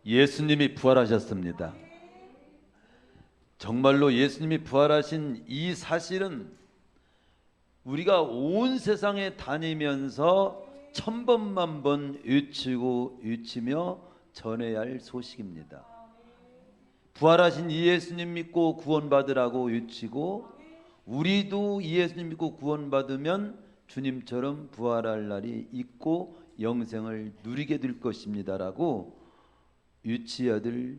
예수님이 부활하셨습니다. 정말로 예수님이 부활하신 이 사실은 우리가 온 세상에 다니면서 천번만 번 외치며 전해야 할 소식입니다. 부활하신 이 예수님 믿고 구원받으라고 외치고, 우리도 이 예수님 믿고 구원받으면 주님처럼 부활할 날이 있고 영생을 누리게 될 것입니다라고 외쳐야 될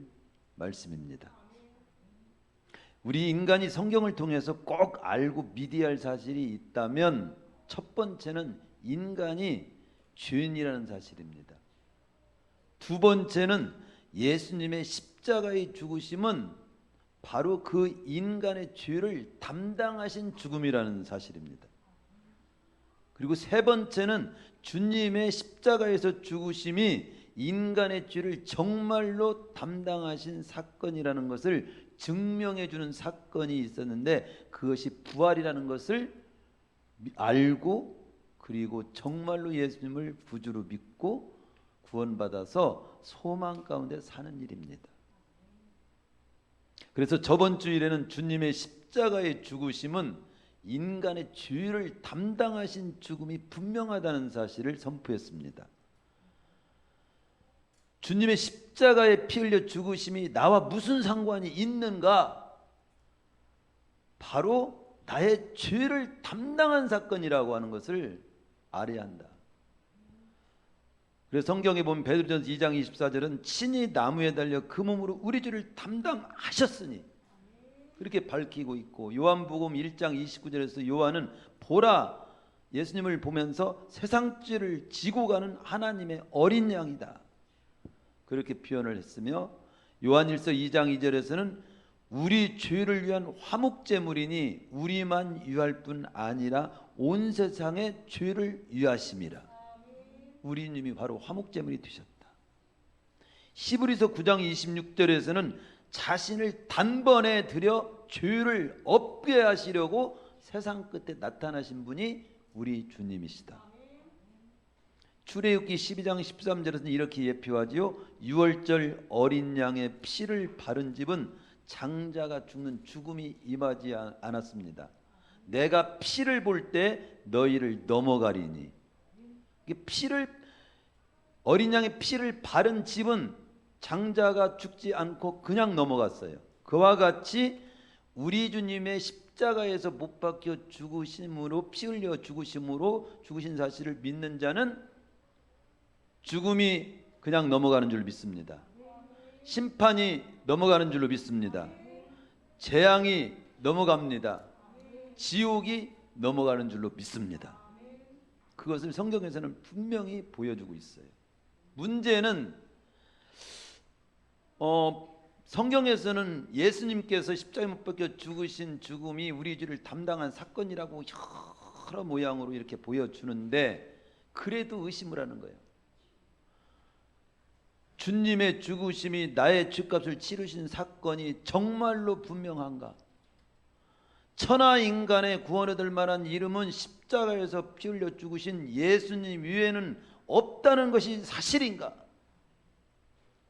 말씀입니다. 우리 인간이 성경을 통해서 꼭 알고 믿어야 할 사실이 있다면 첫 번째는 인간이 죄인이라는 사실입니다. 두 번째는 예수님의 십자가의 죽으심은 바로 그 인간의 죄를 담당하신 죽음이라는 사실입니다. 그리고 세 번째는 주님의 십자가에서 죽으심이 인간의 죄를 정말로 담당하신 사건이라는 것을 증명해 주는 사건이 있었는데, 그것이 부활이라는 것을 알고 그리고 정말로 예수님을 구주로 믿고 구원받아서 소망 가운데 사는 일입니다. 그래서 저번 주일에는 주님의 십자가의 죽으심은 인간의 죄를 담당하신 죽음이 분명하다는 사실을 선포했습니다. 주님의 십자가에 피 흘려 죽으심이 나와 무슨 상관이 있는가? 바로 나의 죄를 담당한 사건이라고 하는 것을 알아야 한다. 그래서 성경에 보면 베드로전서 2장 24절은 친히 나무에 달려 그 몸으로 우리 죄를 담당하셨으니 그렇게 밝히고 있고, 요한복음 1장 29절에서 요한은 보라, 예수님을 보면서 세상 죄를 지고 가는 하나님의 어린 양이다, 그렇게 표현을 했으며, 요한일서 2장 2절에서는 우리 죄를 위한 화목제물이니 우리만 위할 뿐 아니라 온 세상의 죄를 위하심이라. 우리 주님이 바로 화목제물이 되셨다. 히브리서 9장 26절에서는 자신을 단번에 들여 죄를 없게 하시려고 세상 끝에 나타나신 분이 우리 주님이시다. 출애굽기 12장 13절에서는 이렇게 예표하지요. 유월절 어린 양의 피를 바른 집은 장자가 죽는 죽음이 임하지 않았습니다. 내가 피를 볼 때 너희를 넘어가리니. 어린 양의 피를 바른 집은 장자가 죽지 않고 그냥 넘어갔어요. 그와 같이 우리 주님의 십자가에서 못 박혀 죽으심으로, 피 흘려 죽으심으로 죽으신 사실을 믿는 자는 죽음이 그냥 넘어가는 줄 믿습니다. 심판이 넘어가는 줄로 믿습니다. 재앙이 넘어갑니다. 지옥이 넘어가는 줄로 믿습니다. 그것을 성경에서는 분명히 보여주고 있어요. 문제는 성경에서는 예수님께서 십자가에 못 박혀 죽으신 죽음이 우리 죄를 담당한 사건이라고 여러 모양으로 이렇게 보여주는데, 그래도 의심을 하는 거예요. 주님의 죽으심이 나의 죄값을 치르신 사건이 정말로 분명한가? 천하 인간의 구원을 얻을 만한 이름은 십자가에서 피 흘려 죽으신 예수님 외에는 없다는 것이 사실인가?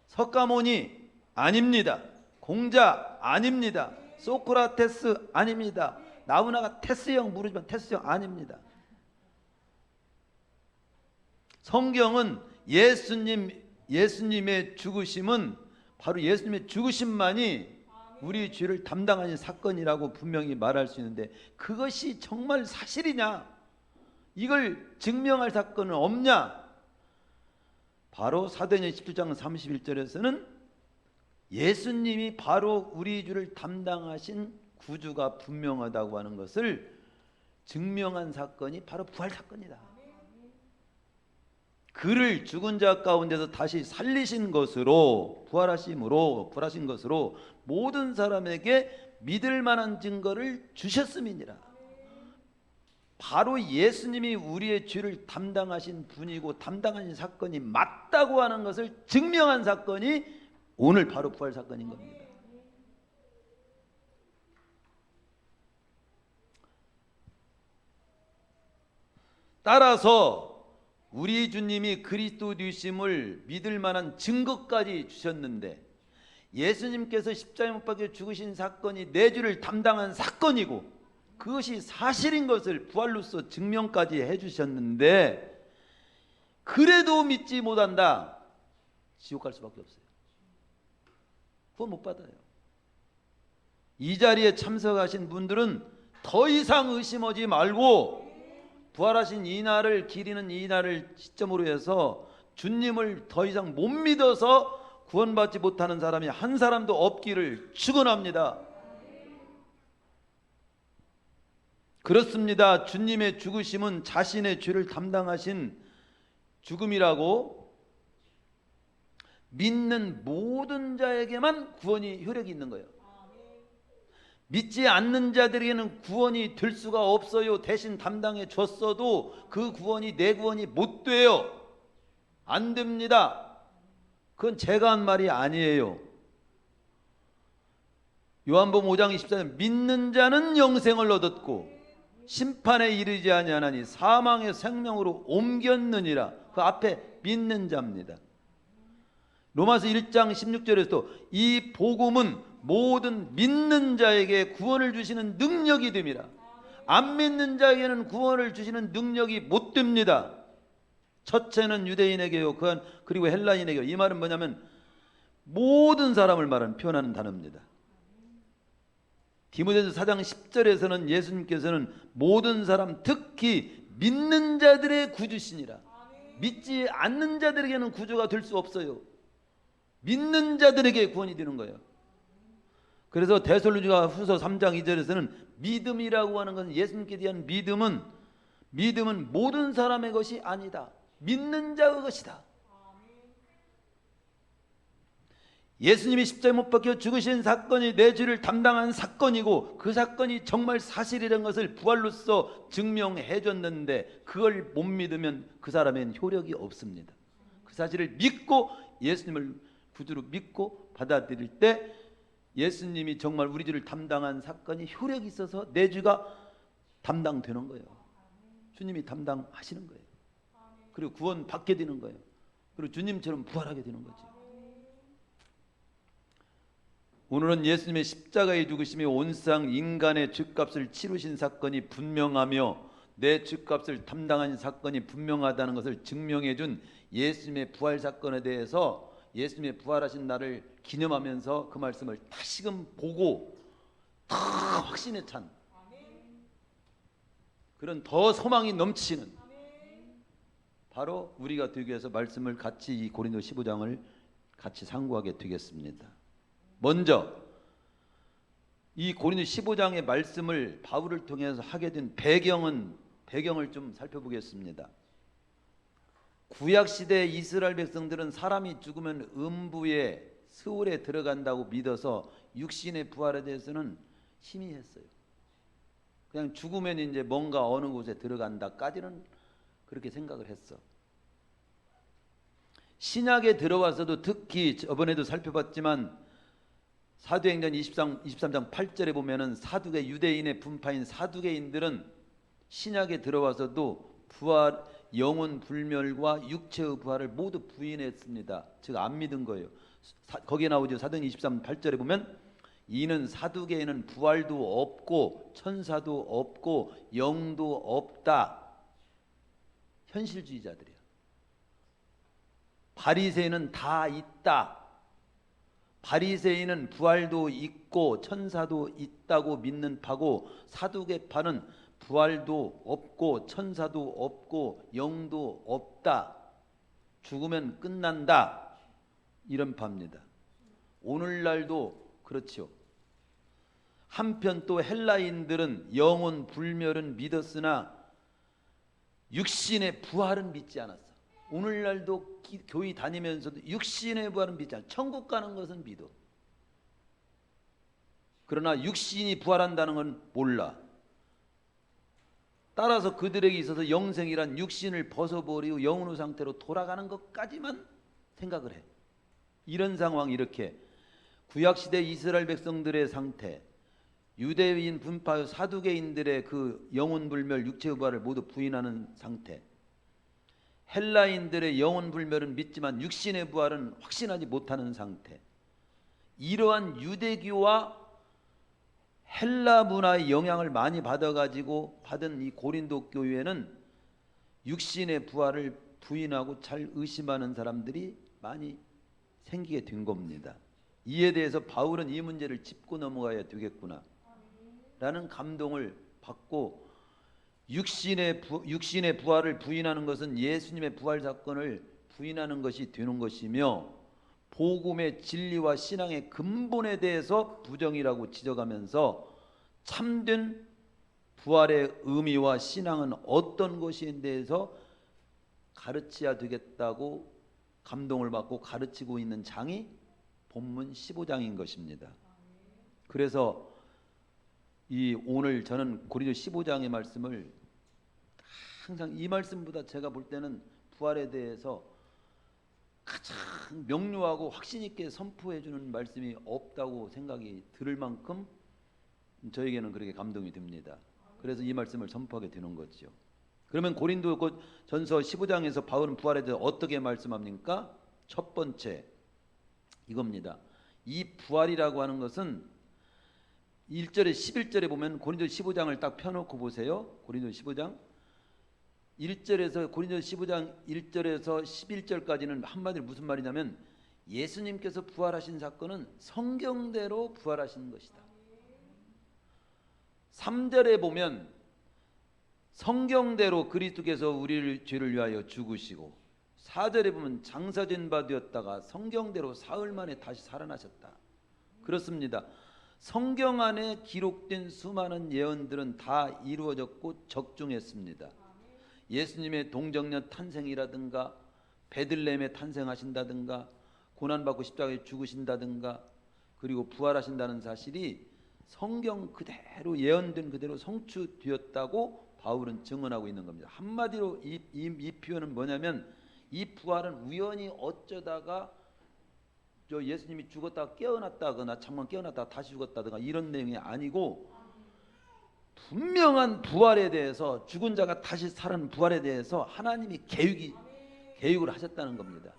석가모니 아닙니다. 공자 아닙니다. 소크라테스 아닙니다. 나우나가 테스형 모르지만 테스형 아닙니다. 성경은 예수님의 죽으심은, 바로 예수님의 죽으심만이 우리 죄를 담당하는 사건이라고 분명히 말할 수 있는데, 그것이 정말 사실이냐? 이걸 증명할 사건은 없냐? 바로 사도행전 17장 31절에서는 예수님이 바로 우리 죄를 담당하신 구주가 분명하다고 하는 것을 증명한 사건이 바로 부활 사건이다. 그를 죽은 자 가운데서 다시 살리신 것으로, 부활하신 것으로 모든 사람에게 믿을 만한 증거를 주셨음이니라. 바로 예수님이 우리의 죄를 담당하신 분이고 담당하신 사건이 맞다고 하는 것을 증명한 사건이 오늘 바로 부활 사건인 겁니다. 따라서 우리 주님이 그리스도 되심을 믿을 만한 증거까지 주셨는데, 예수님께서 십자가에 못 박혀 죽으신 사건이 내주를 담당한 사건이고 그것이 사실인 것을 부활로서 증명까지 해주셨는데, 그래도 믿지 못한다, 지옥 갈 수밖에 없어요. 구원 못 받아요. 이 자리에 참석하신 분들은 더 이상 의심하지 말고 부활하신 이 날을 기리는 이 날을 시점으로 해서 주님을 더 이상 못 믿어서 구원받지 못하는 사람이 한 사람도 없기를 축원합니다. 그렇습니다. 주님의 죽으심은 자신의 죄를 담당하신 죽음이라고 믿는 모든 자에게만 구원이 효력이 있는 거예요. 믿지 않는 자들에게는 구원이 될 수가 없어요. 대신 담당해 줬어도 그 구원이 내 구원이 못 돼요. 안 됩니다. 그건 제가 한 말이 아니에요. 요한복음 5장 24절, 믿는 자는 영생을 얻었고 심판에 이르지 아니하나니 사망의 생명으로 옮겼느니라. 그 앞에 믿는 자입니다. 로마서 1장 16절에서도 이 복음은 모든 믿는 자에게 구원을 주시는 능력이 됩니다. 안 믿는 자에게는 구원을 주시는 능력이 못 됩니다. 첫째는 유대인에게요, 그리고 헬라인에게요. 이 말은 뭐냐면 모든 사람을 표현하는 단어입니다. 디모데전서 4장 10절에서는 예수님께서는 모든 사람, 특히 믿는 자들의 구주시니라. 믿지 않는 자들에게는 구주가 될 수 없어요. 믿는 자들에게 구원이 되는 거예요. 그래서 데살로니가 후서 3장 2절에서는 믿음이라고 하는 것은, 예수님께 대한 믿음은 모든 사람의 것이 아니다. 믿는 자의 것이다. 예수님이 십자가에 못 박혀 죽으신 사건이 내 죄를 담당한 사건이고 그 사건이 정말 사실이라는 것을 부활로서 증명해 줬는데, 그걸 못 믿으면 그 사람에는 효력이 없습니다. 그 사실을 믿고 예수님을 구주로 믿고 받아들일 때 예수님이 정말 우리 죄를 담당한 사건이 효력이 있어서 내 죄가 담당되는 거예요. 주님이 담당하시는 거예요. 그리고 구원 받게 되는 거예요. 그리고 주님처럼 부활하게 되는 거지. 오늘은 예수님의 십자가의 죽으심이 온상 인간의 죄값을 치르신 사건이 분명하며 내 죄값을 담당한 사건이 분명하다는 것을 증명해 준 예수님의 부활 사건에 대해서 예수님의 부활하신 날을 기념하면서 그 말씀을 다시금 보고 더 확신에 찬 그런 더 소망이 넘치는 바로 우리가 되기 위해서 말씀을 같이 이 고린도 15장을 같이 상고하게 되겠습니다. 먼저 이 고린도 15장의 말씀을 바울을 통해서 하게 된 배경을 좀 살펴보겠습니다. 구약시대 이스라엘 백성들은 사람이 죽으면 음부의 스올에 들어간다고 믿어서 육신의 부활에 대해서는 희미했어요. 그냥 죽으면 이제 뭔가 어느 곳에 들어간다까지는 그렇게 생각을 했어. 신약에 들어와서도 특히 저번에도 살펴봤지만 사도행전 23장 8절에 보면은 유대인의 분파인 사두개인들은 신약에 들어와서도 부활, 영혼 불멸과 육체의 부활을 모두 부인했습니다. 즉 안 믿은 거예요. 거기에 나오죠. 사도행전 23장 8절에 보면 이는 사두개인은 부활도 없고 천사도 없고 영도 없다. 현실주의자들이야. 바리새인은 다 있다. 바리새인은 부활도 있고 천사도 있다고 믿는 파고, 사두개파는 부활도 없고 천사도 없고 영도 없다. 죽으면 끝난다. 이런 파입니다. 오늘날도 그렇죠. 한편 또 헬라인들은 영혼 불멸은 믿었으나 육신의 부활은 믿지 않았어. 오늘날도 교회 다니면서도 육신의 부활은 믿지 않아. 천국 가는 것은 믿어. 그러나 육신이 부활한다는 건 몰라. 따라서 그들에게 있어서 영생이란 육신을 벗어버리고 영혼의 상태로 돌아가는 것까지만 생각을 해. 이런 상황, 이렇게 구약시대 이스라엘 백성들의 상태, 유대인 분파 사두개인들의 그 영혼 불멸 육체의 부활을 모두 부인하는 상태, 헬라인들의 영혼 불멸은 믿지만 육신의 부활은 확신하지 못하는 상태. 이러한 유대교와 헬라 문화의 영향을 많이 받아가지고 받은 이 고린도 교회는 육신의 부활을 부인하고 잘 의심하는 사람들이 많이 생기게 된 겁니다. 이에 대해서 바울은 이 문제를 짚고 넘어가야 되겠구나 라는 감동을 받고, 육신의 부활을 부인하는 것은 예수님의 부활 사건을 부인하는 것이 되는 것이며, 복음의 진리와 신앙의 근본에 대해서 부정이라고 지적하면서 참된 부활의 의미와 신앙은 어떤 것인에 대해서 가르쳐야 되겠다고 감동을 받고 가르치고 있는 장이 본문 15장인 것입니다. 그래서 오늘 저는 고린도 15장의 말씀을 항상 이 말씀보다 제가 볼 때는 부활에 대해서 가장 명료하고 확신 있게 선포해 주는 말씀이 없다고 생각이 들을 만큼 저에게는 그렇게 감동이 듭니다. 그래서 이 말씀을 선포하게 되는 거죠. 그러면 고린도 전서 15장에서 바울은 부활에 대해서 어떻게 말씀합니까? 첫 번째 이겁니다. 이 부활이라고 하는 것은 1절에 11절에 보면 고린도 15장을 딱 펴놓고 보세요. 고린도 15장 1절에서 고린도 15장 1절에서 11절까지는 한마디로 무슨 말이냐면 예수님께서 부활하신 사건은 성경대로 부활하신 것이다. 3절에 보면 성경대로 그리스도께서 우리를 죄를 위하여 죽으시고, 4절에 보면 장사된 바 되었다가 성경대로 사흘 만에 다시 살아나셨다. 그렇습니다. 성경 안에 기록된 수많은 예언들은 다 이루어졌고 적중했습니다. 예수님의 동정녀 탄생이라든가, 베들레헴에 탄생하신다든가, 고난받고 십자가에 죽으신다든가, 그리고 부활하신다는 사실이 성경 그대로 예언된 그대로 성취되었다고 바울은 증언하고 있는 겁니다. 한마디로 이 표현은 뭐냐면, 이 부활은 우연히 어쩌다가 예수님이 죽었다가 깨어났다거나 잠깐 깨어났다가 다시 죽었다든가 이런 내용이 아니고, 분명한 부활에 대해서, 죽은 자가 다시 살아나는 부활에 대해서 하나님이 계획을 하셨다는 겁니다.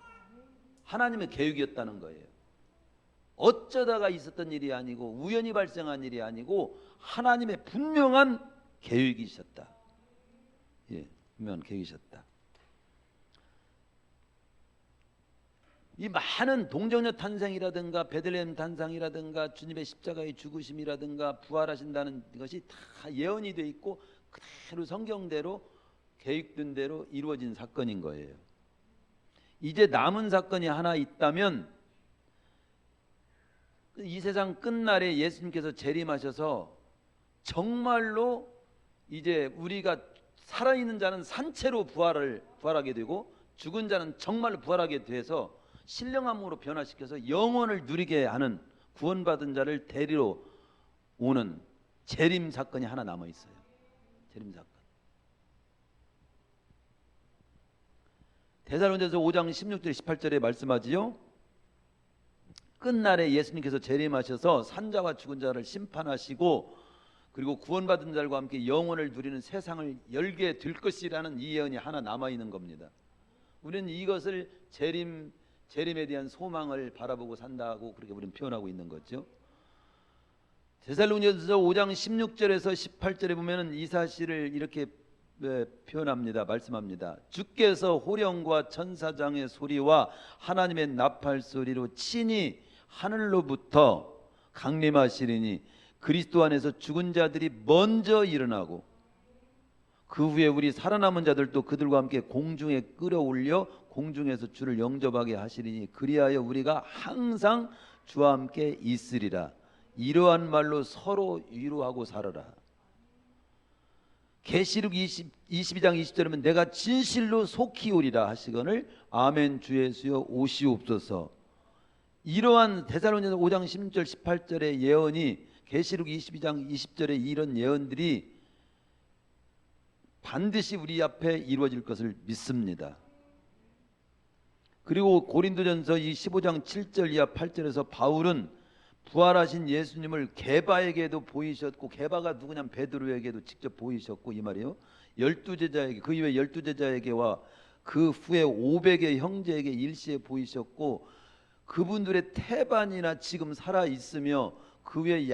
하나님의 계획이었다는 거예요. 어쩌다가 있었던 일이 아니고 우연히 발생한 일이 아니고 하나님의 분명한 계획이셨다. 예, 분명한 계획이셨다. 이 많은 동정녀 탄생이라든가 베들레헴 탄생이라든가 주님의 십자가의 죽으심이라든가 부활하신다는 것이 다 예언이 돼 있고 그대로 성경대로 계획된 대로 이루어진 사건인 거예요. 이제 남은 사건이 하나 있다면, 이 세상 끝날에 예수님께서 재림하셔서 정말로 이제 우리가 살아있는 자는 산채로 부활하게 되고, 죽은 자는 정말로 부활하게 돼서 신령함으로 변화시켜서 영원을 누리게 하는, 구원받은 자를 데리러 오는 재림 사건이 하나 남아 있어요. 재림 사건. 데살로니가서 5장 16절 18절에 말씀하지요. 끝날에 예수님께서 재림하셔서 산자와 죽은 자를 심판하시고, 그리고 구원받은 자들과 함께 영원을 누리는 세상을 열게 될 것이라는 이 예언이 하나 남아 있는 겁니다. 우리는 이것을 재림에 대한 소망을 바라보고 산다고 그렇게 우리는 표현하고 있는 거죠. 데살로니가서 5장 16절에서 18절에 보면은 이 사실을 이렇게 표현합니다. 말씀합니다. 주께서 호령과 천사장의 소리와 하나님의 나팔 소리로 친히 하늘로부터 강림하시리니, 그리스도 안에서 죽은 자들이 먼저 일어나고 그 후에 우리 살아남은 자들도 그들과 함께 공중에 끌어올려 공중에서 주를 영접하게 하시리니, 그리하여 우리가 항상 주와 함께 있으리라. 이러한 말로 서로 위로하고 살아라. 계시록 22장 20절이면 내가 진실로 속히 오리라 하시거늘 아멘 주 예수여 오시옵소서. 이러한 데살로니가서 5장 16절 18절의 예언이, 계시록 22장 20절의 이런 예언들이 반드시 우리 앞에 이루어질 것을 믿습니다. 그리고 고린도전서 이 15장 7절 이하 8절에서 바울은 부활하신 예수님을 게바에게도 보이셨고, 게바가 누구냐면 베드로에게도 직접 보이셨고, 이 말이에요. 12제자에게, 그 이후에 12제자에게와 그 후에 500의 형제에게 일시에 보이셨고 그분들의 태반이나 지금 살아 있으며 그 외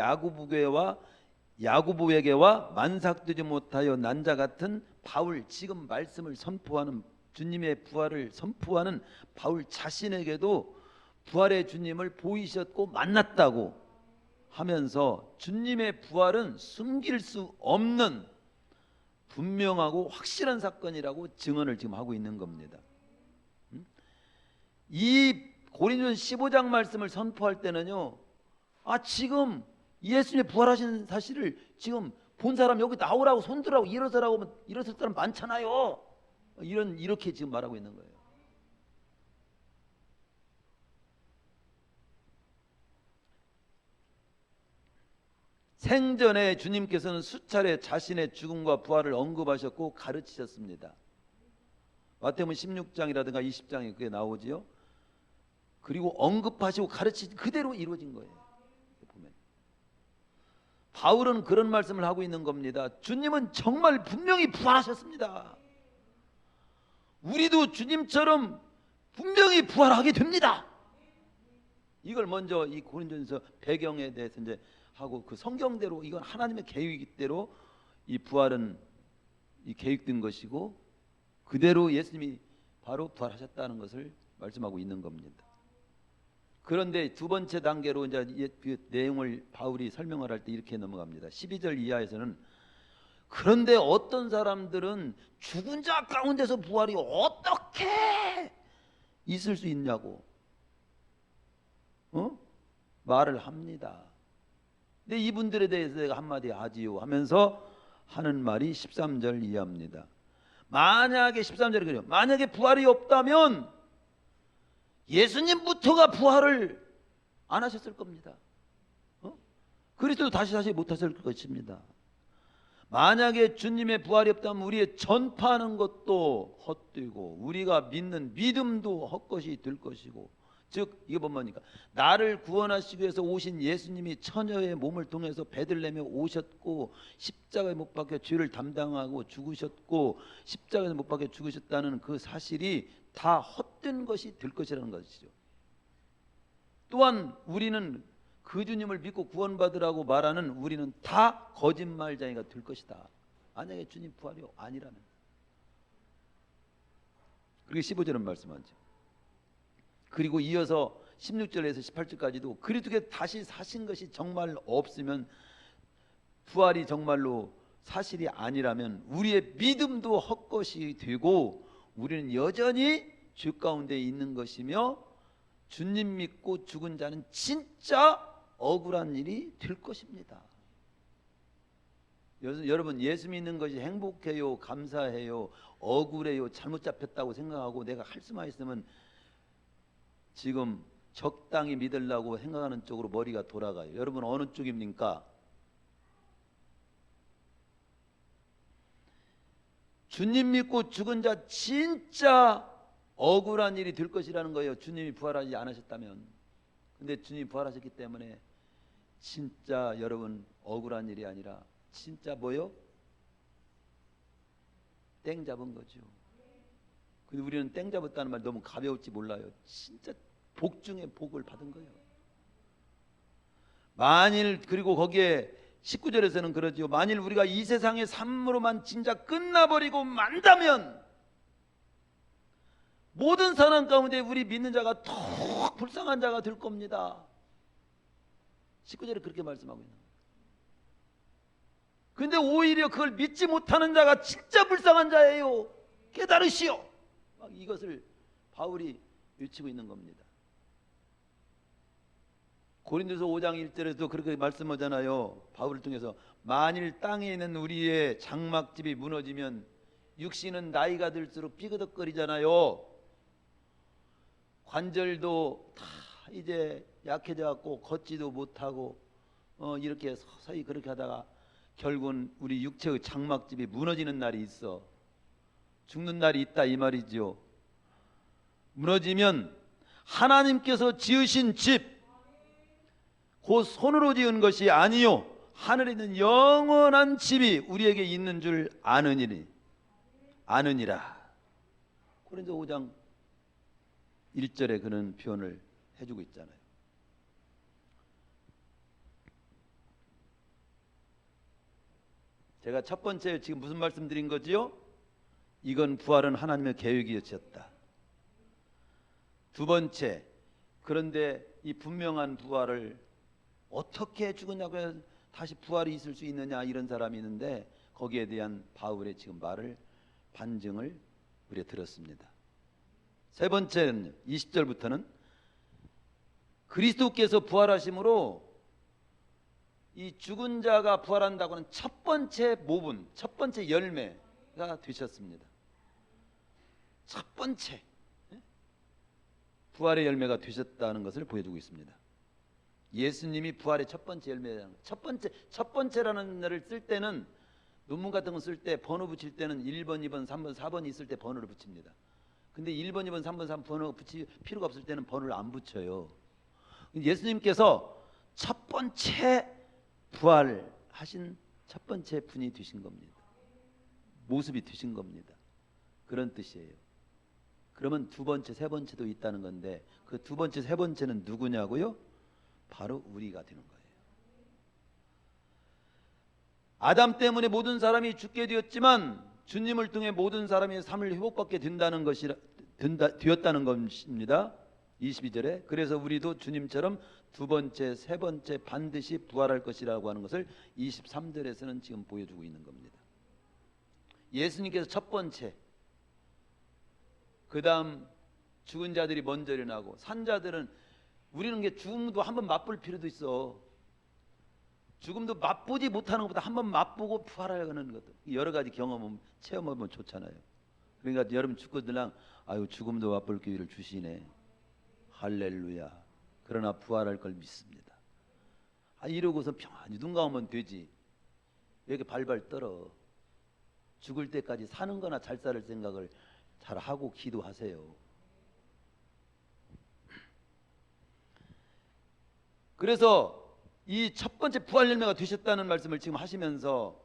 야고보에게와 만삭되지 못하여 난 자 같은 바울, 지금 말씀을 선포하는 주님의 부활을 선포하는 바울 자신에게도 부활의 주님을 보이셨고 만났다고 하면서 주님의 부활은 숨길 수 없는 분명하고 확실한 사건이라고 증언을 지금 하고 있는 겁니다. 이 고린도전 15장 말씀을 선포할 때는요, 지금 예수님의 부활하신 사실을 지금 본 사람 여기 나오라고 손들라고 일어서라고 일어설 사람 많잖아요. 이렇게 지금 말하고 있는 거예요. 생전에 주님께서는 수차례 자신의 죽음과 부활을 언급하셨고 가르치셨습니다. 마태복음 16장이라든가 20장에 그게 나오지요. 그리고 언급하시고 가르치 그대로 이루어진 거예요. 보면 바울은 그런 말씀을 하고 있는 겁니다. 주님은 정말 분명히 부활하셨습니다. 우리도 주님처럼 분명히 부활하게 됩니다. 이걸 먼저 이 고린도전서 배경에 대해서 이제 하고 그 성경대로 이건 하나님의 계획대로 이 부활은 이 계획된 것이고 그대로 예수님이 바로 부활하셨다는 것을 말씀하고 있는 겁니다. 그런데 두 번째 단계로 이제 그 내용을 바울이 설명을 할 때 이렇게 넘어갑니다. 12절 이하에서는 그런데 어떤 사람들은 죽은 자 가운데서 부활이 어떻게 있을 수 있냐고 말을 합니다. 근데 이분들에 대해서 내가 한마디 하지요 하면서 하는 말이 13절 이하입니다. 만약에 13절에 그래요. 만약에 부활이 없다면 예수님부터가 부활을 안 하셨을 겁니다. 그리스도도 다시 못하실 것입니다. 만약에 주님의 부활이 없다면 우리의 전파하는 것도 헛되고 우리가 믿는 믿음도 헛것이 될 것이고, 즉 이게 뭐니까 나를 구원하시기 위해서 오신 예수님이 처녀의 몸을 통해서 베들레헴에 오셨고 십자가에 못 박혀 죄를 담당하고 죽으셨고 십자가에 못 박혀 죽으셨다는 그 사실이 다 헛된 것이 될 것이라는 것이죠. 또한 우리는 그 주님을 믿고 구원받으라고 말하는 우리는 다 거짓말쟁이가 될 것이다. 만약에 주님 부활이 아니라면. 그리고 15절은 말씀하죠. 그리고 이어서 16절에서 18절까지도 그리스도께 다시 사신 것이 정말 없으면, 부활이 정말로 사실이 아니라면 우리의 믿음도 헛것이 되고 우리는 여전히 죄 가운데 있는 것이며 주님 믿고 죽은 자는 진짜 억울한 일이 될 것입니다. 여러분, 예수 믿는 것이 행복해요, 감사해요, 억울해요, 잘못 잡혔다고 생각하고 내가 할 수만 있으면 지금 적당히 믿으려고 생각하는 쪽으로 머리가 돌아가요. 여러분 어느 쪽입니까? 주님 믿고 죽은 자 진짜 억울한 일이 될 것이라는 거예요. 주님이 부활하지 않으셨다면. 근데 주님이 부활하셨기 때문에 진짜 여러분 억울한 일이 아니라 진짜 뭐요? 땡 잡은 거죠. 근데 우리는 땡 잡았다는 말 너무 가벼울지 몰라요. 진짜 복 중에 복을 받은 거예요. 만일, 그리고 거기에 19절에서는 그러죠. 만일 우리가 이 세상의 삶으로만 진짜 끝나버리고 만다면 모든 사람 가운데 우리 믿는 자가 더 불쌍한 자가 될 겁니다. 19절에 그렇게 말씀하고 있는 거예요. 근데 오히려 그걸 믿지 못하는 자가 진짜 불쌍한 자예요. 깨달으시오. 막 이것을 바울이 외치고 있는 겁니다. 고린도서 5장 1절에도 그렇게 말씀하잖아요. 바울을 통해서 만일 땅에 있는 우리의 장막집이 무너지면 육신은 나이가 들수록 삐그덕거리잖아요. 관절도 다 이제 약해져 갖고 걷지도 못하고 이렇게 서서히 그렇게 하다가 결국은 우리 육체의 장막집이 무너지는 날이 있어. 죽는 날이 있다 이 말이죠. 무너지면 하나님께서 지으신 집, 곧 손으로 지은 것이 아니요 하늘에 있는 영원한 집이 우리에게 있는 줄 아느니라. 고린도 5장 1절에 그런 표현을 해주고 있잖아요. 제가 첫 번째 지금 무슨 말씀드린 거지요? 이건 부활은 하나님의 계획이었다. 두 번째, 그런데 이 분명한 부활을 어떻게 죽었냐고 해서 다시 부활이 있을 수 있느냐, 이런 사람이 있는데 거기에 대한 바울의 지금 말을 반증을 우리가 들었습니다. 세 번째는 20절부터는 그리스도께서 부활하심으로 이 죽은 자가 부활한다고 하는 첫 번째 모분, 첫 번째 열매가 되셨습니다. 첫 번째 부활의 열매가 되셨다는 것을 보여주고 있습니다. 예수님이 부활의 첫 번째 열매라는 것. 첫 번째라는 말을 쓸 때는 논문 같은 거 쓸 때 번호 붙일 때는 1번, 2번, 3번, 4번이 있을 때 번호를 붙입니다. 근데 1번, 2번, 3번, 4번 번호 붙일 필요가 없을 때는 번호를 안 붙여요. 예수님께서 첫 번째 부활하신 첫 번째 분이 되신 겁니다. 모습이 되신 겁니다. 그런 뜻이에요. 그러면 두 번째, 세 번째도 있다는 건데 그 두 번째, 세 번째는 누구냐고요? 바로 우리가 되는 거예요. 아담 때문에 모든 사람이 죽게 되었지만 주님을 통해 모든 사람이 삶을 회복받게 된다는 것이 되었다는 것입니다. 22절에 그래서 우리도 주님처럼 두 번째, 세 번째 반드시 부활할 것이라고 하는 것을 23절에서는 지금 보여주고 있는 겁니다. 예수님께서 첫 번째, 그 다음 죽은 자들이 먼저 일어나고 산자들은 우리는 게 죽음도 한번 맛볼 필요도 있어. 죽음도 맛보지 못하는 것보다 한번 맛보고 부활하는 것도 여러 가지 경험은 체험하면 좋잖아요. 그러니까 여러분 죽고들랑 아유 죽음도 맛볼 기회를 주시네. 할렐루야. 그러나 부활할 걸 믿습니다. 이러고서 평안히 눈 감으면 되지. 왜 이렇게 발발 떨어? 죽을 때까지 사는 거나 잘 살 생각을 잘 하고 기도하세요. 그래서 이 첫 번째 부활 열매가 되셨다는 말씀을 지금 하시면서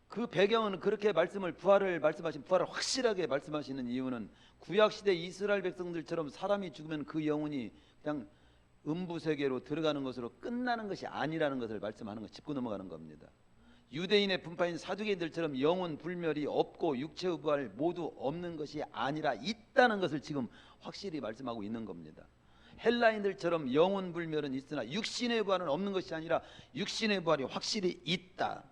그 배경은 그렇게 부활을 확실하게 말씀하시는 이유는 구약 시대 이스라엘 백성들처럼 사람이 죽으면 그 영혼이 그냥 음부 세계로 들어가는 것으로 끝나는 것이 아니라는 것을 말씀하는 것, 짚고 넘어가는 겁니다. 유대인의 분파인 사두개인들처럼 영혼 불멸이 없고 육체의 부활 모두 없는 것이 아니라 있다는 것을 지금 확실히 말씀하고 있는 겁니다. 헬라인들처럼 영혼 불멸은 있으나 육신의 부활은 없는 것이 아니라 육신의 부활이 확실히 있다.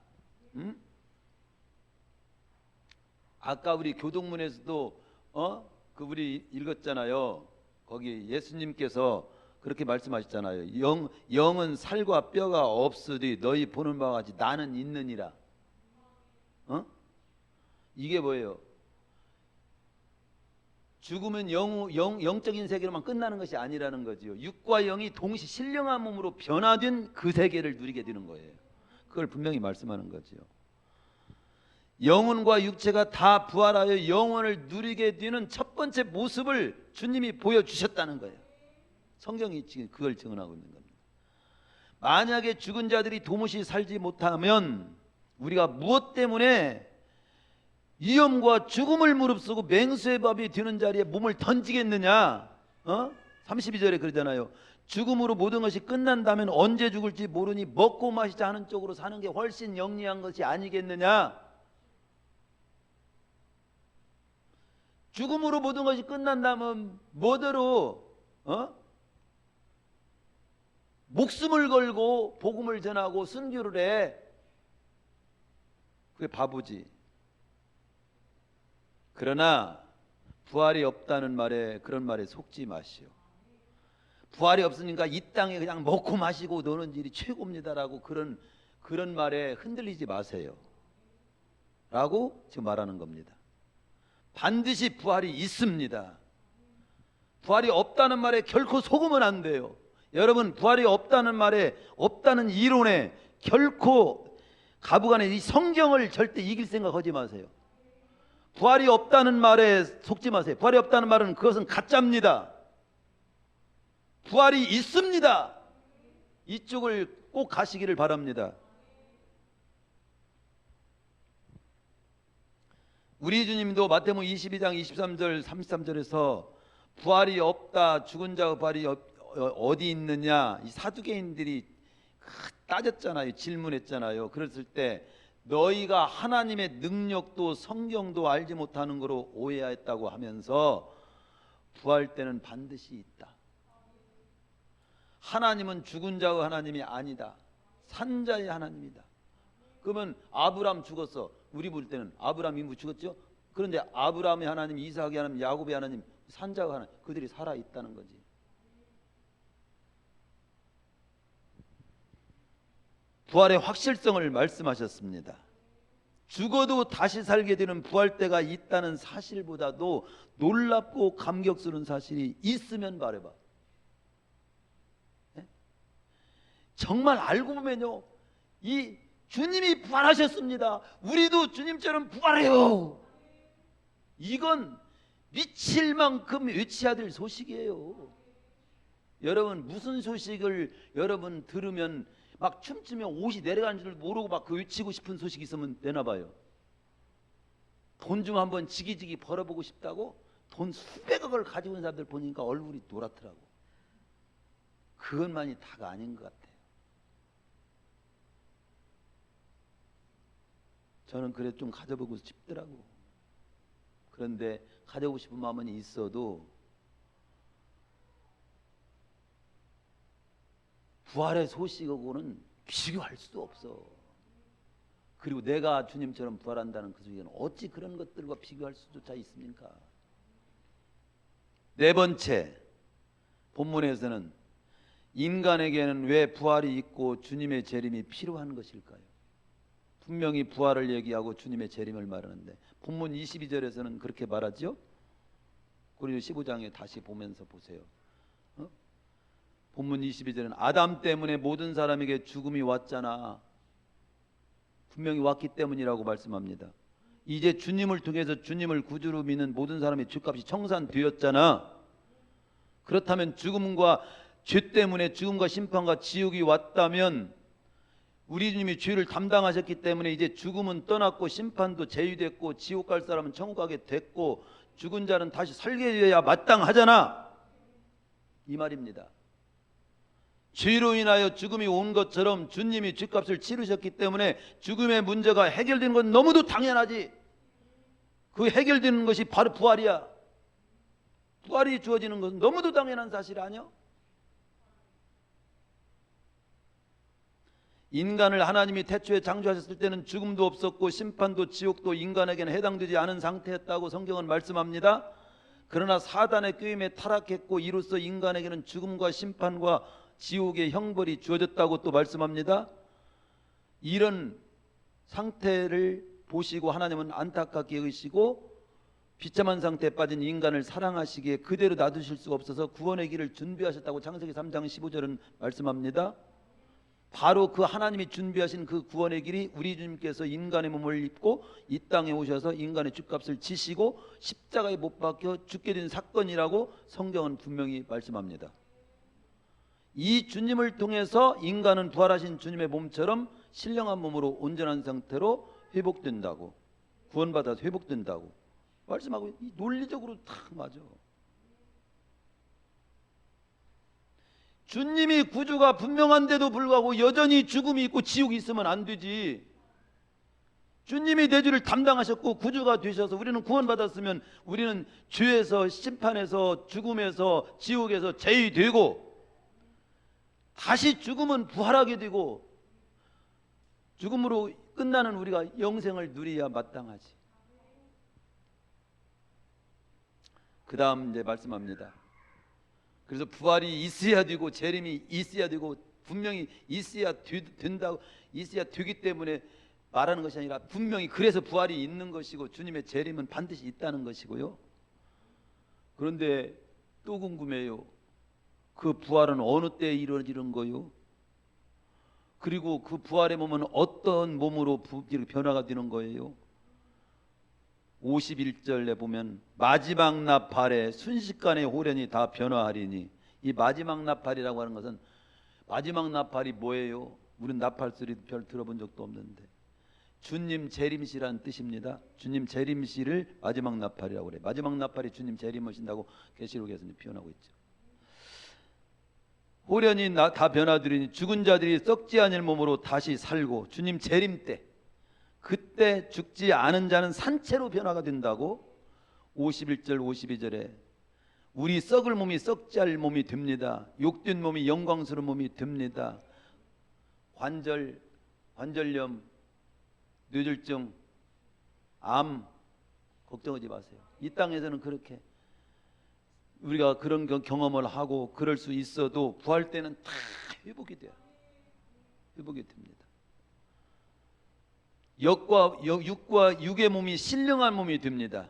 아까 우리 교동문에서도 우리 읽었잖아요. 거기 예수님께서 그렇게 말씀하셨잖아요. 영은 살과 뼈가 없으리 너희 보는 바와 같이 나는 있느니라. 이게 뭐예요? 죽으면 영적인 세계로만 끝나는 것이 아니라는 거지요. 육과 영이 동시 신령한 몸으로 변화된 그 세계를 누리게 되는 거예요. 그걸 분명히 말씀하는 거지요. 영혼과 육체가 다 부활하여 영혼을 누리게 되는 첫 번째 모습을 주님이 보여주셨다는 거예요. 성경이 지금 그걸 증언하고 있는 겁니다. 만약에 죽은 자들이 도무지 살지 못하면 우리가 무엇 때문에 위험과 죽음을 무릅쓰고 맹수의 밥이 되는 자리에 몸을 던지겠느냐? 32절에 그러잖아요. 죽음으로 모든 것이 끝난다면 언제 죽을지 모르니 먹고 마시자 하는 쪽으로 사는 게 훨씬 영리한 것이 아니겠느냐? 죽음으로 모든 것이 끝난다면 뭐대로 목숨을 걸고 복음을 전하고 순교를 해. 그게 바보지. 그러나 부활이 없다는 말에 그런 말에 속지 마시오. 부활이 없으니까 이 땅에 그냥 먹고 마시고 노는 일이 최고입니다라고 그런 말에 흔들리지 마세요. 라고 지금 말하는 겁니다. 반드시 부활이 있습니다. 부활이 없다는 말에 결코 속으면 안 돼요. 여러분 부활이 없다는 말에 없다는 이론에 결코 가부간에 이 성경을 절대 이길 생각하지 마세요. 부활이 없다는 말에 속지 마세요. 부활이 없다는 말은 그것은 가짜입니다. 부활이 있습니다. 이쪽을 꼭 가시기를 바랍니다. 우리 주님도 마태복음 22장 23절 33절에서 부활이 없다, 죽은 자의 부활이 어디 있느냐, 이 사두개인들이 따졌잖아요. 질문했잖아요. 그랬을 때 너희가 하나님의 능력도 성경도 알지 못하는 거로 오해했다고 하면서 부활 때는 반드시 있다. 하나님은 죽은 자의 하나님이 아니다. 산 자의 하나님이다. 그러면 아브라함 죽었어. 우리 볼 때는 아브라함이 죽었죠. 그런데 아브라함의 하나님, 이삭의 하나님, 야곱의 하나님, 산 자의 하나님, 그들이 살아있다는 거지. 부활의 확실성을 말씀하셨습니다. 죽어도 다시 살게 되는 부활 때가 있다는 사실보다도 놀랍고 감격스러운 사실이 있으면 말해봐. 네? 정말 알고 보면요, 이 주님이 부활하셨습니다. 우리도 주님처럼 부활해요. 이건 미칠 만큼 외쳐야 될 소식이에요. 여러분, 무슨 소식을 여러분 들으면 막 춤추면 옷이 내려가는 줄 모르고 막 그 외치고 싶은 소식이 있으면 되나 봐요. 돈 좀 한번 지기지기 벌어보고 싶다고 돈 수백억을 가지고 있는 사람들 보니까 얼굴이 노랗더라고. 그것만이 다가 아닌 것 같아요. 저는 그래 좀 가져보고 싶더라고. 그런데 가져보고 싶은 마음은 있어도 부활의 소식하고는 비교할 수 없어. 그리고 내가 주님처럼 부활한다는 그 소식은 어찌 그런 것들과 비교할 수조차 있습니까? 네 번째, 본문에서는 인간에게는 왜 부활이 있고 주님의 재림이 필요한 것일까요? 분명히 부활을 얘기하고 주님의 재림을 말하는데 본문 22절에서는 그렇게 말하죠. 고린도 15장에 다시 보면서 보세요. 본문 22절은 아담 때문에 모든 사람에게 죽음이 왔잖아. 분명히 왔기 때문이라고 말씀합니다. 이제 주님을 통해서 주님을 구주로 믿는 모든 사람의 죄값이 청산되었잖아. 그렇다면 죽음과 죄 때문에 죽음과 심판과 지옥이 왔다면 우리 주님이 죄를 담당하셨기 때문에 이제 죽음은 떠났고 심판도 제외됐고 지옥 갈 사람은 천국 가게 됐고 죽은 자는 다시 살게 되어야 마땅하잖아. 이 말입니다. 죄로 인하여 죽음이 온 것처럼 주님이 죄값을 치르셨기 때문에 죽음의 문제가 해결되는 건 너무도 당연하지. 그 해결되는 것이 바로 부활이야. 부활이 주어지는 것은 너무도 당연한 사실 아니야? 인간을 하나님이 태초에 창조하셨을 때는 죽음도 없었고 심판도 지옥도 인간에게는 해당되지 않은 상태였다고 성경은 말씀합니다. 그러나 사단의 꾀임에 타락했고 이로써 인간에게는 죽음과 심판과 지옥의 형벌이 주어졌다고 또 말씀합니다. 이런 상태를 보시고 하나님은 안타깝게 여기시고 비참한 상태에 빠진 인간을 사랑하시기에 그대로 놔두실 수가 없어서 구원의 길을 준비하셨다고 창세기 3장 15절은 말씀합니다. 바로 그 하나님이 준비하신 그 구원의 길이 우리 주님께서 인간의 몸을 입고 이 땅에 오셔서 인간의 죄값을 지시고 십자가에 못 박혀 죽게 된 사건이라고 성경은 분명히 말씀합니다. 이 주님을 통해서 인간은 부활하신 주님의 몸처럼 신령한 몸으로 온전한 상태로 회복된다고, 구원받아서 회복된다고 말씀하고 논리적으로 딱 맞아. 주님이 구주가 분명한데도 불구하고 여전히 죽음이 있고 지옥이 있으면 안 되지. 주님이 대주를 담당하셨고 구주가 되셔서 우리는 구원받았으면 우리는 죄에서 심판에서 죽음에서 지옥에서 제외되고 다시 죽음은 부활하게 되고 죽음으로 끝나는 우리가 영생을 누려야 마땅하지. 그 다음 이제 말씀합니다. 그래서 부활이 있어야 되고 재림이 있어야 되고 분명히 있어야 된다고, 있어야 되기 때문에 말하는 것이 아니라 분명히 그래서 부활이 있는 것이고 주님의 재림은 반드시 있다는 것이고요. 그런데 또 궁금해요. 그 부활은 어느 때에 이루어지는 거요? 그리고 그 부활의 몸은 어떤 몸으로 변화가 되는 거예요? 51절에 보면 마지막 나팔에 순식간에 호련이 다 변화하리니, 이 마지막 나팔이라고 하는 것은 마지막 나팔이 뭐예요? 우리는 나팔 소리 별 들어본 적도 없는데 주님 재림시라는 뜻입니다. 주님 재림시를 마지막 나팔이라고 그래. 마지막 나팔이 주님 재림 오신다고 계시록에서 표현하고 있죠. 호련히 다 변화들이니 죽은 자들이 썩지 않을 몸으로 다시 살고 주님 재림 때 그때 죽지 않은 자는 산채로 변화가 된다고 51절 52절에 우리 썩을 몸이 썩지 않을 몸이 됩니다. 욕된 몸이 영광스러운 몸이 됩니다. 관절염, 뇌졸중, 암 걱정하지 마세요. 이 땅에서는 그렇게 우리가 그런 경험을 하고 그럴 수 있어도 부활 때는 다 회복이 돼요. 회복이 됩니다. 육과 육의 몸이 신령한 몸이 됩니다.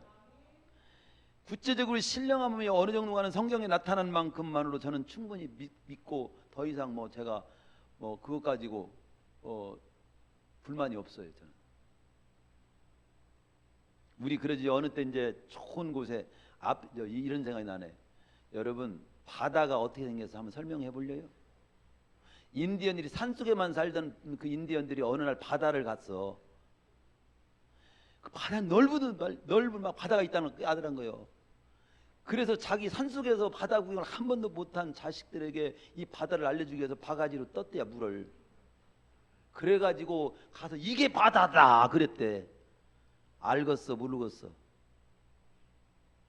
구체적으로 신령한 몸이 어느 정도가는 성경에 나타난 만큼만으로 저는 충분히 믿고 더 이상 제가 그것 가지고 불만이 없어요. 저는 우리 그러지 어느 때 이제 좋은 곳에 이런 생각이 나네. 여러분 바다가 어떻게 생겨서 한번 설명해 보려요? 인디언들이 산속에만 살던 그 인디언들이 어느 날 바다를 갔어. 그 바다 넓은 막 바다가 있다는 걸 아더란 거예요. 그래서 자기 산속에서 바다 구경을 한 번도 못한 자식들에게 이 바다를 알려주기 위해서 바가지로 떴대야 물을. 그래가지고 가서 이게 바다다 그랬대. 알겠어 모르겠어?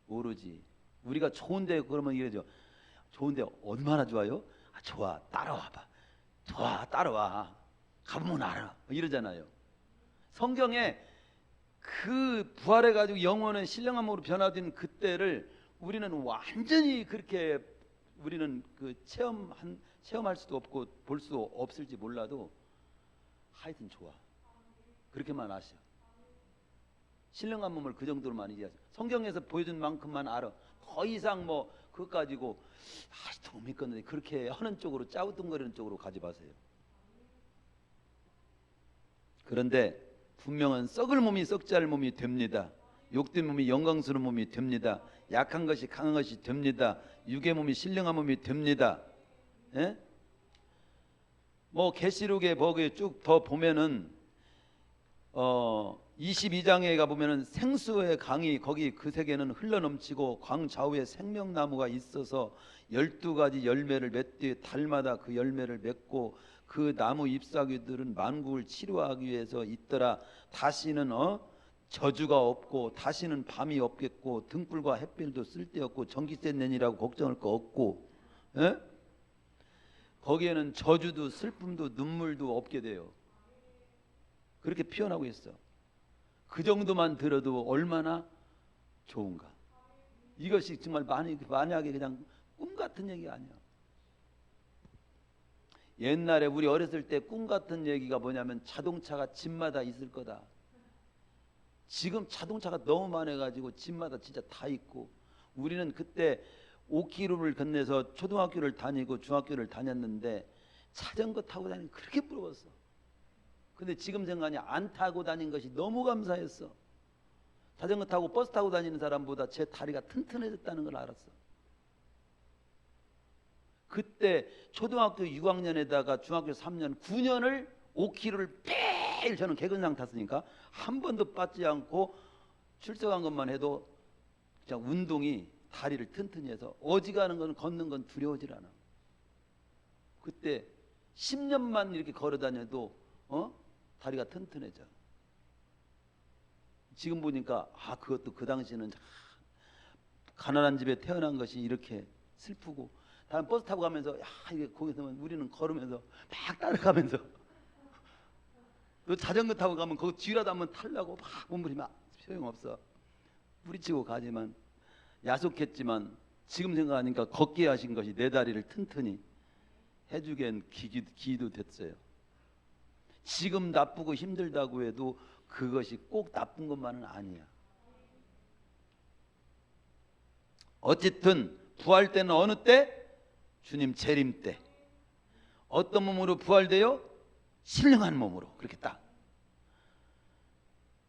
모르지. 우리가 좋은데 그러면 이러죠. 좋은데 얼마나 좋아요? 좋아 따라와봐. 좋아 따라와. 가보면 알아. 이러잖아요. 성경에 그 부활해가지고 영혼은 신령한 몸으로 변화된 그때를 우리는 완전히 그렇게 우리는 그 체험할 수도 없고 볼 수 없을지 몰라도 하여튼 좋아. 그렇게만 아셔. 신령한 몸을 그 정도로만 이해하죠. 성경에서 보여준 만큼만 알아. 더 이상 그것 가지고 더 믿겠는데 그렇게 하는 쪽으로 짜우뚱거리는 쪽으로 가지 마세요. 그런데 분명한 썩을 몸이 썩지 않을 몸이 됩니다. 욕된 몸이 영광스러운 몸이 됩니다. 약한 것이 강한 것이 됩니다. 육의 몸이 신령한 몸이 됩니다. 예? 계시록에 거기 쭉 더 보면은 22장에 가 보면은 생수의 강이 거기 그 세계는 흘러넘치고 광 좌우에 생명나무가 있어서 12가지 열매를 맺되 달마다 그 열매를 맺고 그 나무 잎사귀들은 만국을 치료하기 위해서 있더라. 다시는 저주가 없고 다시는 밤이 없겠고 등불과 햇빛도 쓸데없고 전기세 내니라고 걱정할 거 없고 예? 거기에는 저주도 슬픔도 눈물도 없게 돼요. 그렇게 표현하고 있어. 그 정도만 들어도 얼마나 좋은가. 이것이 정말 만약에 그냥 꿈 같은 얘기 아니야. 옛날에 우리 어렸을 때 꿈 같은 얘기가 뭐냐면 자동차가 집마다 있을 거다. 지금 자동차가 너무 많아가지고 집마다 진짜 다 있고 우리는 그때 5km를 건너서 초등학교를 다니고 중학교를 다녔는데 자전거 타고 다니는 그렇게 부러웠어. 근데 지금 생각하니 안 타고 다닌 것이 너무 감사했어. 자전거 타고 버스 타고 다니는 사람보다 제 다리가 튼튼해졌다는 걸 알았어. 그때 초등학교 6학년에다가 중학교 3년 9년을 5km를 매일 저는 개근상 탔으니까 한 번도 빠지지 않고 출석한 것만 해도 그냥 운동이 다리를 튼튼히 해서 어지간한 건 걷는 건 두려워질 않아. 그때 10년만 이렇게 걸어 다녀도 다리가 튼튼해져. 지금 보니까 그것도 그 당시에는 가난한 집에 태어난 것이 이렇게 슬프고 다음 버스 타고 가면서 이게 거기서 우리는 걸으면서 막 따라가면서 또 자전거 타고 가면 거기 뒤라도 한번 타려고 막 몸부리면 소용없어. 뿌리치고 가지만 야속했지만 지금 생각하니까 걷게 하신 것이 내 다리를 튼튼히 해주게 기도 됐어요. 지금 나쁘고 힘들다고 해도 그것이 꼭 나쁜 것만은 아니야. 어쨌든 부활 때는 어느 때? 주님 재림 때. 어떤 몸으로 부활돼요? 신령한 몸으로. 그렇게 딱.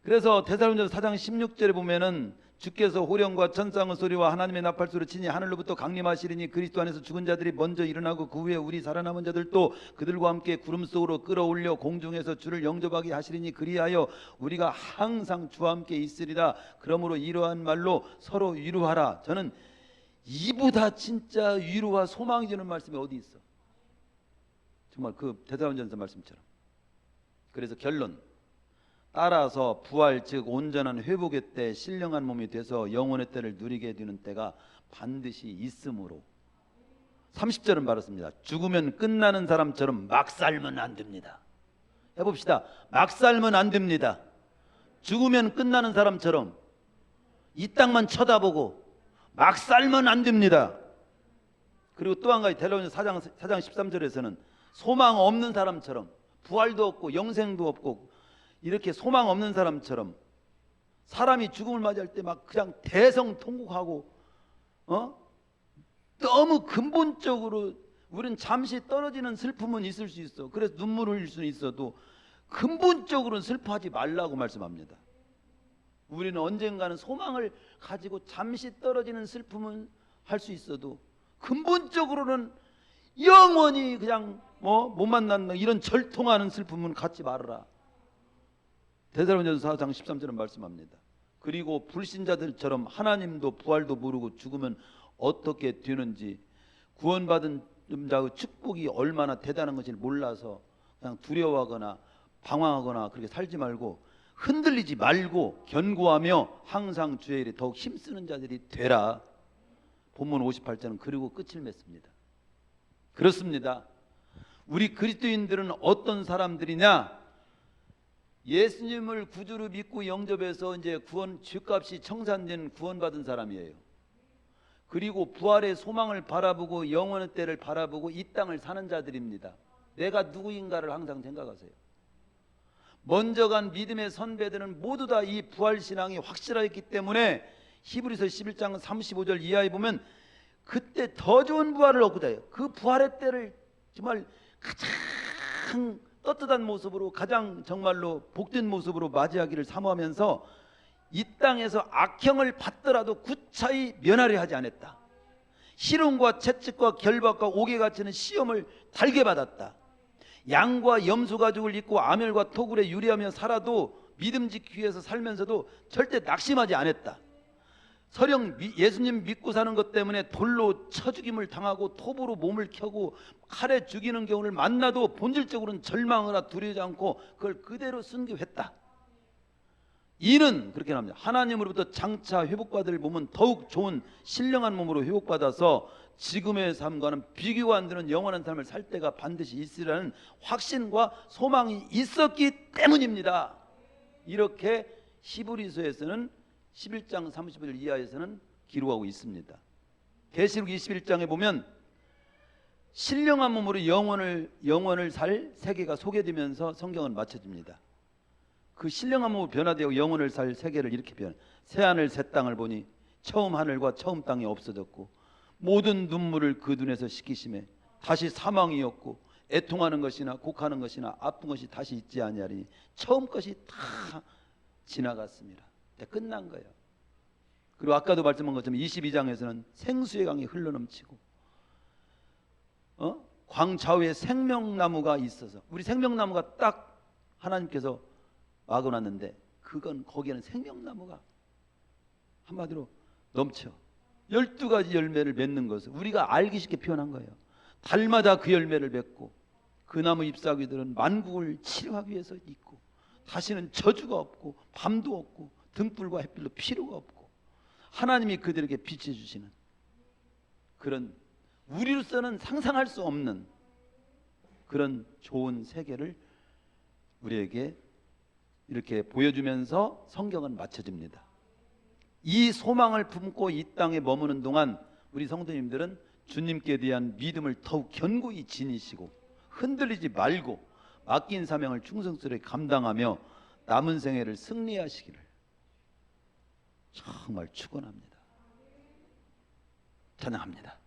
그래서 데살로니가서 4장 16절에 보면은 주께서 호령과 천상의 소리와 하나님의 나팔 소리로 친히 하늘로부터 강림하시리니 그리스도 안에서 죽은 자들이 먼저 일어나고 그 후에 우리 살아남은 자들도 그들과 함께 구름 속으로 끌어올려 공중에서 주를 영접하게 하시리니 그리하여 우리가 항상 주와 함께 있으리라. 그러므로 이러한 말로 서로 위로하라. 저는 이보다 진짜 위로와 소망이 주는 말씀이 어디 있어? 정말 그 데살로니가전서 말씀처럼. 그래서 결론, 따라서 부활 즉 온전한 회복의 때 신령한 몸이 돼서 영원의 때를 누리게 되는 때가 반드시 있으므로 30절은 말했습니다. 죽으면 끝나는 사람처럼 막 살면 안 됩니다. 해봅시다. 막 살면 안 됩니다. 죽으면 끝나는 사람처럼 이 땅만 쳐다보고 막 살면 안 됩니다. 그리고 또 한 가지 데살로니가서 4장 13절에서는 소망 없는 사람처럼, 부활도 없고 영생도 없고 이렇게 소망 없는 사람처럼 사람이 죽음을 맞이할 때 막 그냥 대성통곡하고 너무 근본적으로 우리는 잠시 떨어지는 슬픔은 있을 수 있어. 그래서 눈물을 흘릴 수는 있어도 근본적으로는 슬퍼하지 말라고 말씀합니다. 우리는 언젠가는 소망을 가지고 잠시 떨어지는 슬픔은 할 수 있어도 근본적으로는 영원히 그냥 못 만난다 이런 절통하는 슬픔은 갖지 말아라. 데살로니가전서 4장 13절은 말씀합니다. 그리고 불신자들처럼 하나님도 부활도 모르고 죽으면 어떻게 되는지, 구원받은 자의 축복이 얼마나 대단한 것인지 몰라서 그냥 두려워하거나 방황하거나 그렇게 살지 말고 흔들리지 말고 견고하며 항상 주의 일에 더욱 힘쓰는 자들이 되라. 본문 58절은 그리고 끝을 맺습니다. 그렇습니다. 우리 그리스도인들은 어떤 사람들이냐? 예수님을 구주로 믿고 영접해서 이제 죄값이 청산된 구원받은 사람이에요. 그리고 부활의 소망을 바라보고 영원의 때를 바라보고 이 땅을 사는 자들입니다. 내가 누구인가를 항상 생각하세요. 먼저 간 믿음의 선배들은 모두 다 이 부활 신앙이 확실하였기 때문에 히브리서 11장 35절 이하에 보면 그때 더 좋은 부활을 얻고 자요. 그 부활의 때를 정말 가장 떳떳한 모습으로, 가장 정말로 복된 모습으로 맞이하기를 사모하면서 이 땅에서 악형을 받더라도 구차히 면하려 하지 않았다. 희롱과 채찍과 결박과 옥에 갇히는 시험을 달게 받았다. 양과 염소 가죽을 입고 아멜과 토굴에 유리하며 살아도 믿음 지키기 위해서 살면서도 절대 낙심하지 않았다. 설령 예수님 믿고 사는 것 때문에 돌로 쳐 죽임을 당하고 톱으로 몸을 켜고 칼에 죽이는 경우를 만나도 본질적으로는 절망하거나 두려워하지 않고 그걸 그대로 순교했다. 이는 그렇게 합니다. 하나님으로부터 장차 회복받을 몸은 더욱 좋은 신령한 몸으로 회복받아서 지금의 삶과는 비교가 안 되는 영원한 삶을 살 때가 반드시 있으리라는 확신과 소망이 있었기 때문입니다. 이렇게 히브리서에서는 11장 30절 이하에서는 기록하고 있습니다. 계시록 21장에 보면 신령한 몸으로 영원을 살 세계가 소개되면서 성경은 마쳐집니다. 그 신령한 몸으로 변화되어 영원을 살 세계를 이렇게 새하늘 새 땅을 보니 처음 하늘과 처음 땅이 없어졌고 모든 눈물을 그 눈에서 씻기심에 다시 사망이 없고 애통하는 것이나 곡하는 것이나 아픈 것이 다시 있지 아니하리니 처음 것이 다 지나갔습니다. 끝난 거예요. 그리고 아까도 말씀한 것처럼 22장에서는 생수의 강이 흘러넘치고 광 좌우에 생명나무가 있어서 우리 생명나무가 딱 하나님께서 막아놨는데 그건 거기에는 생명나무가 한마디로 넘쳐 12가지 열매를 맺는 것을 우리가 알기 쉽게 표현한 거예요. 달마다 그 열매를 맺고 그 나무 잎사귀들은 만국을 치료하기 위해서 있고 다시는 저주가 없고 밤도 없고 등불과 햇빛도 필요가 없고 하나님이 그들에게 빛을 주시는 그런 우리로서는 상상할 수 없는 그런 좋은 세계를 우리에게 이렇게 보여주면서 성경은 마쳐집니다. 이 소망을 품고 이 땅에 머무는 동안 우리 성도님들은 주님께 대한 믿음을 더욱 견고히 지니시고 흔들리지 말고 맡긴 사명을 충성스럽게 감당하며 남은 생애를 승리하시기를 정말 축원합니다. 찬양합니다.